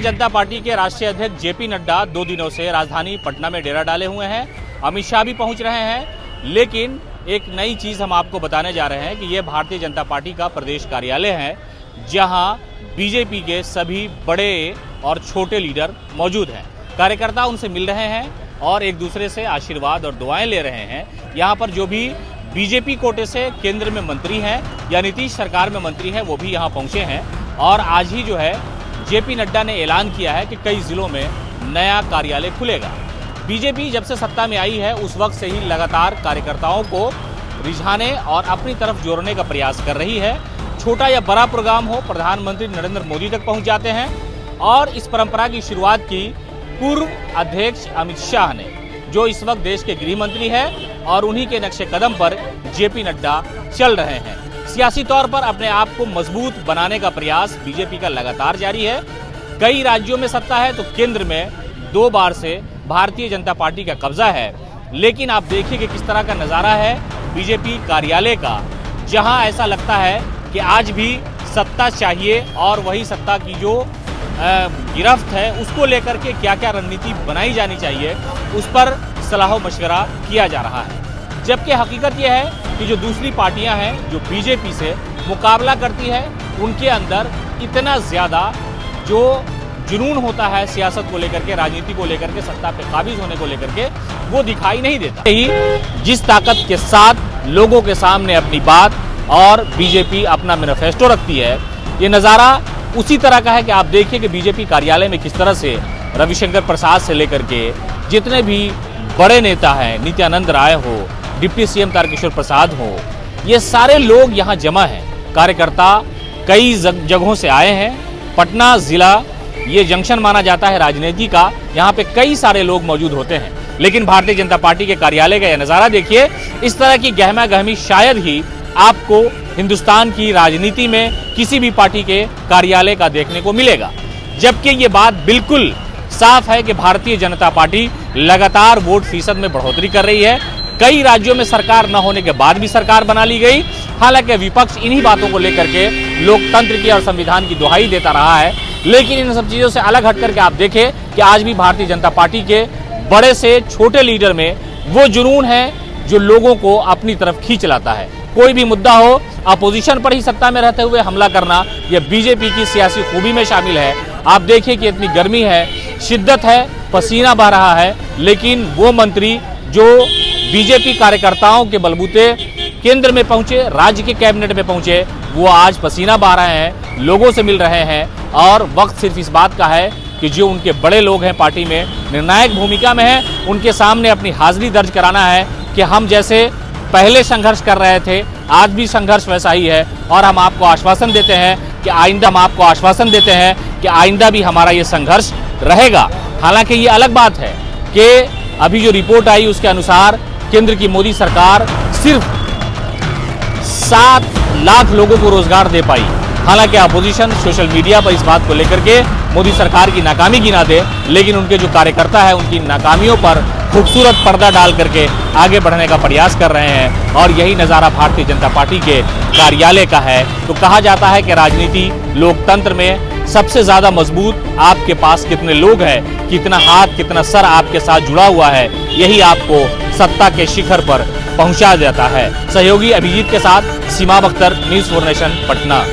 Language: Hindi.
जनता पार्टी के राष्ट्रीय अध्यक्ष जेपी नड्डा 2 दिनों से राजधानी पटना में डेरा डाले हुए हैं। अमित शाह भी पहुंच रहे हैं, लेकिन एक नई चीज हम आपको बताने जा रहे हैं कि यह भारतीय जनता पार्टी का प्रदेश कार्यालय है, जहां बीजेपी के सभी बड़े और छोटे लीडर मौजूद हैं। कार्यकर्ता उनसे मिल रहे हैं और एक दूसरे से आशीर्वाद और दुआएं ले रहे हैं। यहाँ पर जो भी बीजेपी कोटे से केंद्र में मंत्री हैं या नीतीश सरकार में मंत्री हैं, वो भी यहाँ पहुँचे हैं। और आज ही जो है जेपी नड्डा ने ऐलान किया है कि कई जिलों में नया कार्यालय खुलेगा। बीजेपी जब से सत्ता में आई है उस वक्त से ही लगातार कार्यकर्ताओं को रिझाने और अपनी तरफ जोड़ने का प्रयास कर रही है। छोटा या बड़ा प्रोग्राम हो, प्रधानमंत्री नरेंद्र मोदी तक पहुंच जाते हैं। और इस परंपरा की शुरुआत की पूर्व अध्यक्ष अमित शाह ने, जो इस वक्त देश के गृह मंत्री हैं, और उन्हीं के नक्शे कदम पर जेपी नड्डा चल रहे हैं। सियासी तौर पर अपने आप को मजबूत बनाने का प्रयास बीजेपी का लगातार जारी है। कई राज्यों में सत्ता है तो केंद्र में 2 बार से भारतीय जनता पार्टी का कब्जा है। लेकिन आप देखिए कि किस तरह का नजारा है बीजेपी कार्यालय का, जहां ऐसा लगता है कि आज भी सत्ता चाहिए और वही सत्ता की जो गिरफ्त है उसको लेकर के क्या क्या रणनीति बनाई जानी चाहिए, उस पर सलाह मशवरा किया जा रहा है। जबकि हकीकत यह है कि जो दूसरी पार्टियां हैं जो बीजेपी से मुकाबला करती है, उनके अंदर इतना ज़्यादा जो जुनून होता है सियासत को लेकर के, राजनीति को लेकर के, सत्ता पे काबिज होने को लेकर के, वो दिखाई नहीं देता। ही जिस ताकत के साथ लोगों के सामने अपनी बात और बीजेपी अपना मैनिफेस्टो रखती है, ये नज़ारा उसी तरह का है कि आप देखिए कि बीजेपी कार्यालय में किस तरह से रविशंकर प्रसाद से लेकर के जितने भी बड़े नेता हैं, नित्यानंद राय हो, डिप्टी सीएम तारकिशोर प्रसाद हो, ये सारे लोग यहाँ जमा हैं। कार्यकर्ता कई जगहों से आए हैं। पटना जिला ये जंक्शन माना जाता है राजनीति का, यहाँ पे कई सारे लोग मौजूद होते हैं। लेकिन भारतीय जनता पार्टी के कार्यालय का यह नज़ारा देखिए, इस तरह की गहमा गहमी शायद ही आपको हिंदुस्तान की राजनीति में किसी भी पार्टी के कार्यालय का देखने को मिलेगा। जबकि ये बात बिल्कुल साफ है कि भारतीय जनता पार्टी लगातार वोट फीसद में बढ़ोतरी कर रही है। कई राज्यों में सरकार न होने के बाद भी सरकार बना ली गई। हालांकि विपक्ष इन्हीं बातों को लेकर के लोकतंत्र की और संविधान की दुहाई देता रहा है। लेकिन इन सब चीजों से अलग हट करके आप देखें कि आज भी भारतीय जनता पार्टी के बड़े से छोटे लीडर में वो जुनून है जो लोगों को अपनी तरफ खींच लाता है। कोई भी मुद्दा हो, अपोजिशन पर ही सत्ता में रहते हुए हमला करना, यह बीजेपी की सियासी खूबी में शामिल है। आप देखिए कि इतनी गर्मी है, शिद्दत है, पसीना बह रहा है, लेकिन वो मंत्री जो बीजेपी कार्यकर्ताओं के बलबूते केंद्र में पहुंचे, राज्य के कैबिनेट में पहुंचे, वो आज पसीना बहा रहे हैं, लोगों से मिल रहे हैं। और वक्त सिर्फ इस बात का है कि जो उनके बड़े लोग हैं पार्टी में, निर्णायक भूमिका में हैं, उनके सामने अपनी हाजिरी दर्ज कराना है कि हम जैसे पहले संघर्ष कर रहे थे, आज भी संघर्ष वैसा ही है। और हम आपको आश्वासन देते हैं कि आइंदा भी हमारा ये संघर्ष रहेगा। हालांकि ये अलग बात है कि अभी जो रिपोर्ट आई उसके अनुसार केंद्र की मोदी सरकार सिर्फ 7 लाख लोगों को रोजगार दे पाई। हालांकि अपोजिशन सोशल मीडिया पर इस बात को लेकर के मोदी सरकार की नाकामी गिना दे, लेकिन उनके जो कार्यकर्ता है उनकी नाकामियों पर खूबसूरत पर्दा डाल करके आगे बढ़ने का प्रयास कर रहे हैं। और यही नज़ारा भारतीय जनता पार्टी के कार्यालय का है। तो कहा जाता है कि राजनीति लोकतंत्र में सबसे ज़्यादा मजबूत आपके पास कितने लोग हैं, कितना हाथ, कितना सर आपके साथ जुड़ा हुआ है, यही आपको सत्ता के शिखर पर पहुंचा देता है। सहयोगी अभिजीत के साथ सीमा बख्तर, न्यूज़ 4 नेशन, पटना।